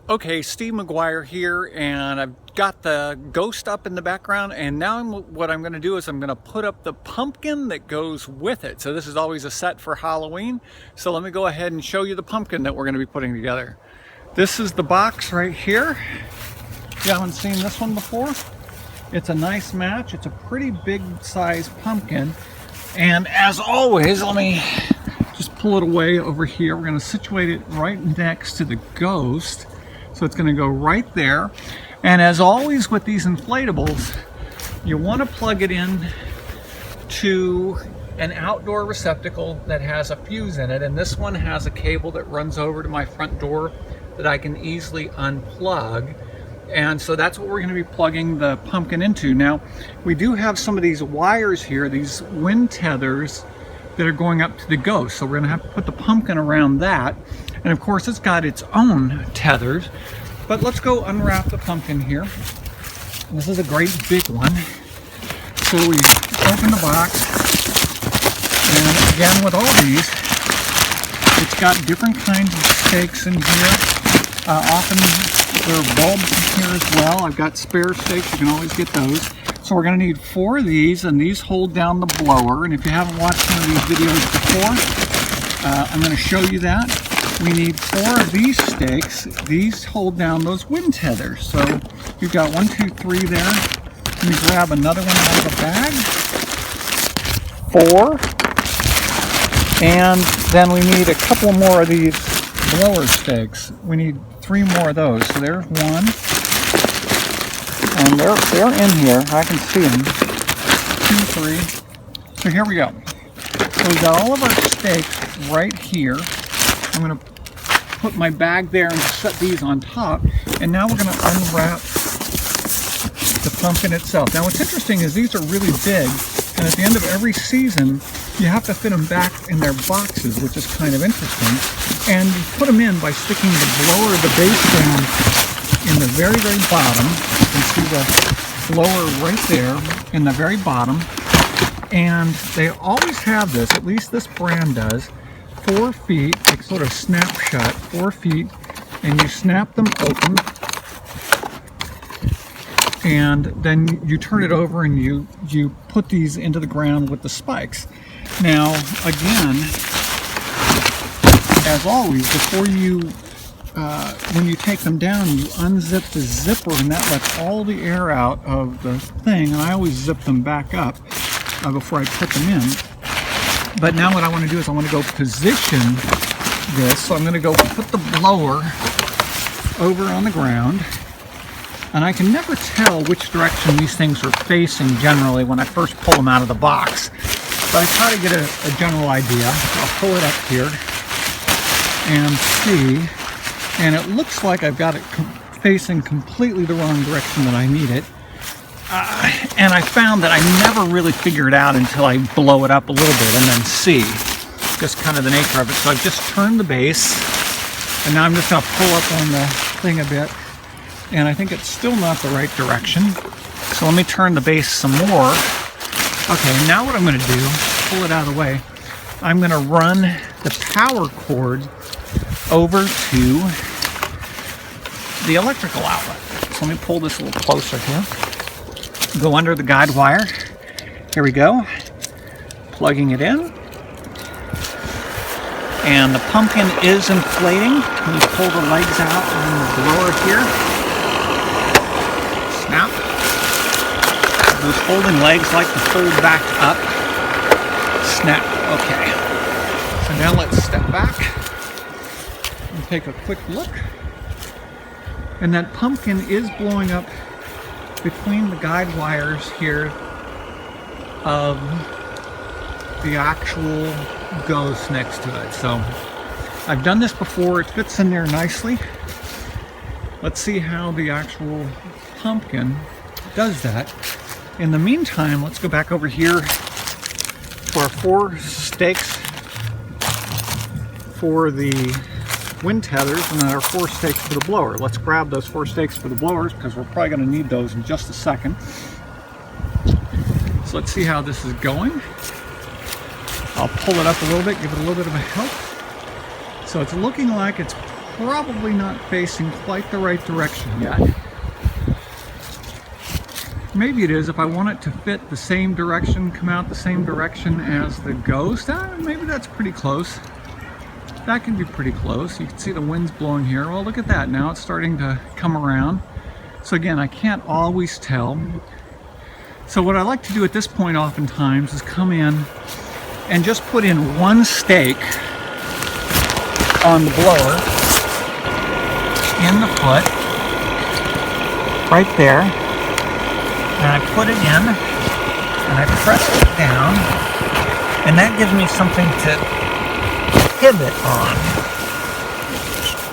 Okay, Steve McGuire here, and I've got the ghost up in the background, and now what I'm going to do is I'm going to put up the pumpkin that goes with it. So this is always a set for Halloween. So let me go ahead and show you the pumpkin that we're going to be putting together. This is the box right here. If you haven't seen this one before, it's a nice match. It's a pretty big size pumpkin. And as always, let me just pull it away over here. We're going to situate it right next to the ghost. So it's going to go right there. And as always with these inflatables, you want to plug it in to an outdoor receptacle that has a fuse in it. And this one has a cable that runs over to my front door that I can easily unplug. And so that's what we're going to be plugging the pumpkin into. Now, we do have some of these wires here, these wind tethers that are going up to the ghost. So we're going to have to put the pumpkin around that. And of course, it's got its own tethers. But let's go unwrap the pumpkin here. This is a great big one. So we open the box. And again, with all these, it's got different kinds of stakes in here. Often there are bulbs in here as well. I've got spare stakes. You can always get those. So we're going to need 4 of these, and these hold down the blower. And if you haven't watched some of these videos before, I'm going to show you that. We need 4 of these stakes. These hold down those wind tethers. So you've got 1, 2, 3 there. Let me grab another one out of the bag. 4. And then we need a couple more of these blower stakes. We need 3 more of those. So there's 1. And they're in here. I can see them. 2, 3. So here we go. So we've got all of our stakes right here. I'm going to put my bag there and set these on top. And now we're going to unwrap the pumpkin itself. Now what's interesting is these are really big. And at the end of every season, you have to fit them back in their boxes, which is kind of interesting. And you put them in by sticking the blower of the base down in the very, very bottom. You can see the blower right there in the very bottom. And they always have this, at least this brand does, 4 feet, like sort of snapshot, 4 feet, and you snap them open. And then you turn it over and you put these into the ground with the spikes. Now, again, as always, before you, when you take them down, you unzip the zipper, and that lets all the air out of the thing. And I always zip them back up before I put them in. But now what I want to do is I want to go position this. So I'm going to go put the blower over on the ground. And I can never tell which direction these things are facing generally when I first pull them out of the box. But I try to get a general idea. I'll pull it up here and see. And it looks like I've got it facing completely the wrong direction that I need it. And I found that I never really figure it out until I blow it up a little bit and then see just kind of the nature of it. So I've just turned the base, and now I'm just going to pull up on the thing a bit. And I think it's still not the right direction. So let me turn the base some more. Okay, now what I'm going to do, pull it out of the way, I'm going to run the power cord over to the electrical outlet. So let me pull this a little closer here. Go under the guide wire. Here we go. Plugging it in. And the pumpkin is inflating. You pull the legs out on the blower here. Snap. Those folding legs like to fold back up. Snap. Okay. So now let's step back and take a quick look. And that pumpkin is blowing up between the guide wires here of the actual ghost next to it. So I've done this before. It fits in there nicely. Let's see how the actual pumpkin does that. In the meantime, let's go back over here for our 4 stakes for the wind tethers and then our 4 stakes for the blower. Let's grab those 4 stakes for the blowers because we're probably going to need those in just a second. So let's see how this is going. I'll pull it up a little bit, give it a little bit of a help. So it's looking like it's probably not facing quite the right direction yet. Maybe it is if I want it to fit the same direction, come out the same direction as the Ghost. Maybe that's pretty close. That can be pretty close. You can see the wind's blowing here. Well, look at that. Now it's starting to come around. So again, I can't always tell. So what I like to do at this point oftentimes is come in and just put in one stake on the blower in the foot, right there. And I put it in, and I press it down, and that gives me something to pivot on.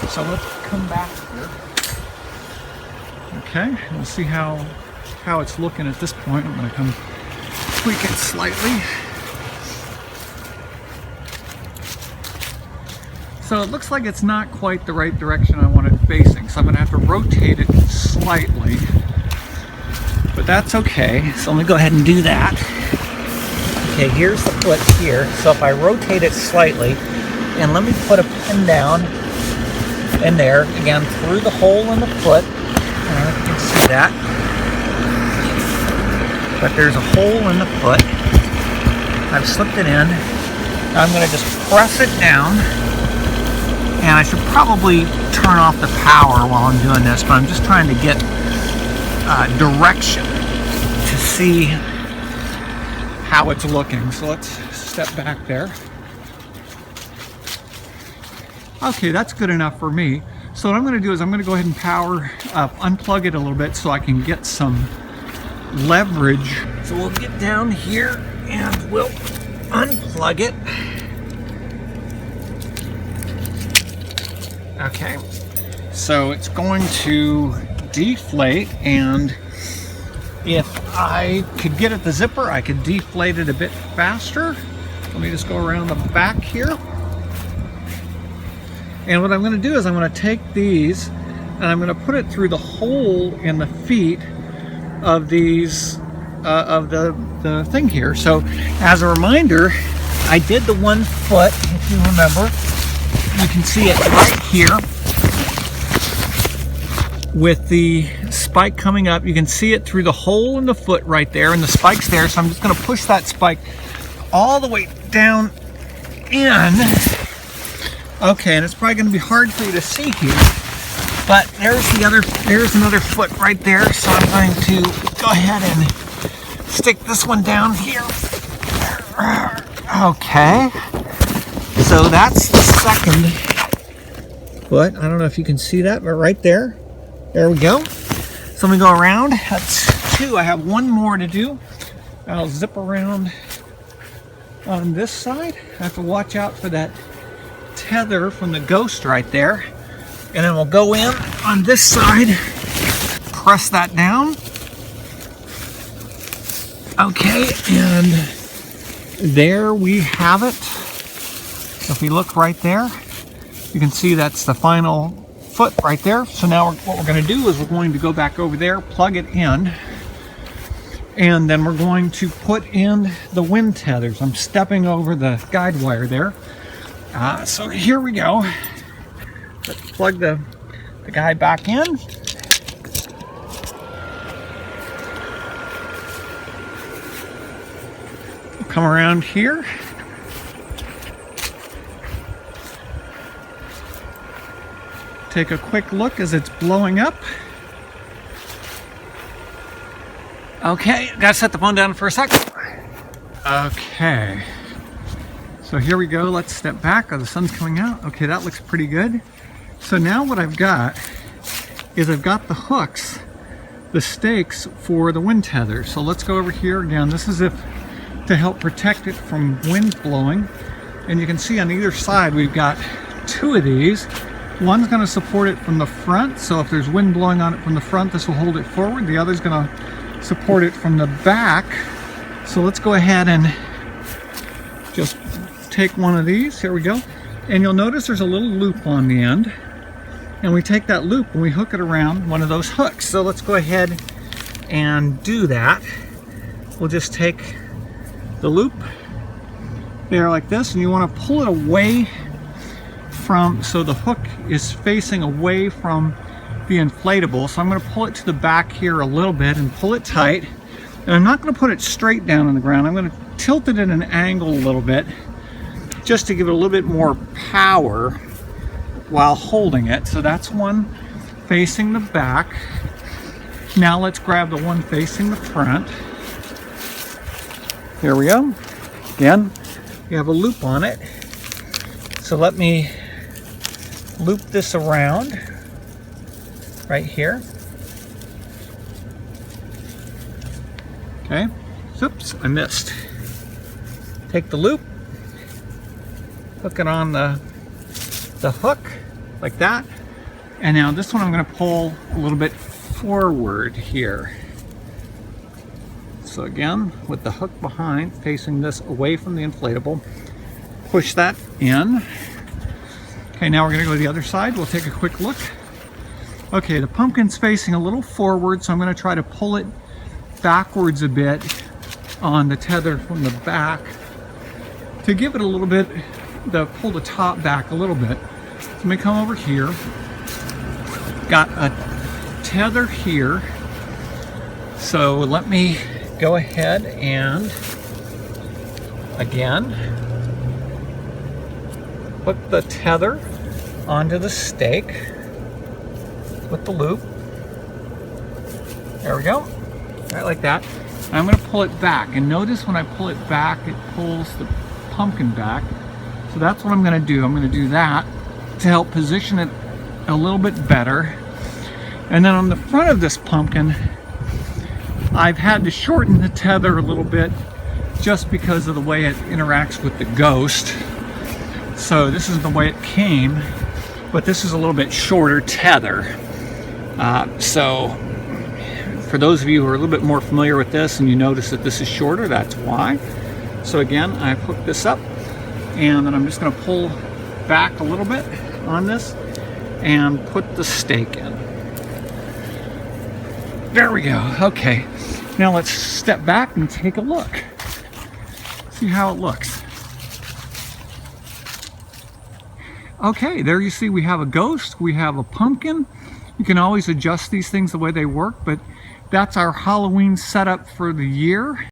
So let's come back here. Okay, we'll see how it's looking at this point. I'm going to come tweak it slightly. So it looks like it's not quite the right direction I want it facing, so I'm going to have to rotate it slightly. But that's okay, so let me go ahead and do that. Okay, here's the foot here. So if I rotate it slightly, and let me put a pin down in there, again, through the hole in the foot. I don't know if you can see that. But there's a hole in the foot. I've slipped it in. Now I'm going to just press it down. And I should probably turn off the power while I'm doing this, but I'm just trying to get direction to see how it's looking. So let's step back there. Okay, that's good enough for me. So what I'm going to do is I'm going to go ahead and power up, unplug it a little bit so I can get some leverage. So we'll get down here and we'll unplug it. Okay, so it's going to deflate, and if I could get at the zipper, I could deflate it a bit faster. Let me just go around the back here. And what I'm going to do is I'm going to take these and I'm going to put it through the hole in the feet of these of the thing here. So as a reminder, I did the 1 foot, if you remember. You can see it right here with the spike coming up. You can see it through the hole in the foot right there, and the spike's there. So I'm just going to push that spike all the way down in. Okay, and it's probably going to be hard for you to see here, but there's another foot right there. So I'm going to go ahead and stick this one down here. Okay. So that's the second foot. I don't know if you can see that, but right there. There we go. So let me go around. That's 2. I have 1 more to do. I'll zip around on this side. I have to watch out for that tether from the Ghost right there. And then we'll go in on this side. Press that down. Okay, and there we have it. If we look right there, you can see that's the final foot right there. So now what we're going to do is we're going to go back over there, plug it in, and then we're going to put in the wind tethers. I'm stepping over the guide wire there. So here we go. Let's plug the guy back in. Come around here. Take a quick look as it's blowing up. Okay, gotta set the phone down for a second. Okay, so here we go. Let's step back. Oh, the sun's coming out. Okay, that looks pretty good. So now what I've got is I've got the hooks, the stakes for the wind tether. So let's go over here again. This is to help protect it from wind blowing. And you can see on either side we've got 2 of these. One's going to support it from the front, so if there's wind blowing on it from the front, this will hold it forward. The other's going to support it from the back. So let's go ahead and just take one of these. Here we go. And you'll notice there's a little loop on the end. And we take that loop and we hook it around one of those hooks. So let's go ahead and do that. We'll just take the loop there like this, and you want to pull it away from, so the hook is facing away from the inflatable. So I'm going to pull it to the back here a little bit and pull it tight. And I'm not going to put it straight down on the ground. I'm going to tilt it at an angle a little bit just to give it a little bit more power while holding it. So that's one facing the back. Now let's grab the one facing the front. There we go. Again, we have a loop on it. So let me loop this around right here. Okay. Oops, I missed. Take the loop, hook it on the hook like that. And now this one I'm going to pull a little bit forward here. So again, with the hook behind, facing this away from the inflatable, push that in. Okay, now we're going to go to the other side. We'll take a quick look. Okay, the pumpkin's facing a little forward, so I'm going to try to pull it backwards a bit on the tether from the back to give it a little bit, pull the top back a little bit. So let me come over here. Got a tether here. So let me go ahead and again put the tether onto the stake with the loop. There we go. Right like that. And I'm going to pull it back. And notice when I pull it back, it pulls the pumpkin back. So that's what I'm going to do. I'm going to do that to help position it a little bit better. And then on the front of this pumpkin, I've had to shorten the tether a little bit just because of the way it interacts with the ghost. So this is the way it came, but this is a little bit shorter tether. So for those of you who are a little bit more familiar with this and you notice that this is shorter, that's why. So again, I've hooked this up and then I'm just going to pull back a little bit on this and put the stake in. There we go. Okay, now let's step back and take a look. See how it looks. Okay, there you see we have a ghost, we have a pumpkin. You can always adjust these things the way they work, but that's our Halloween setup for the year.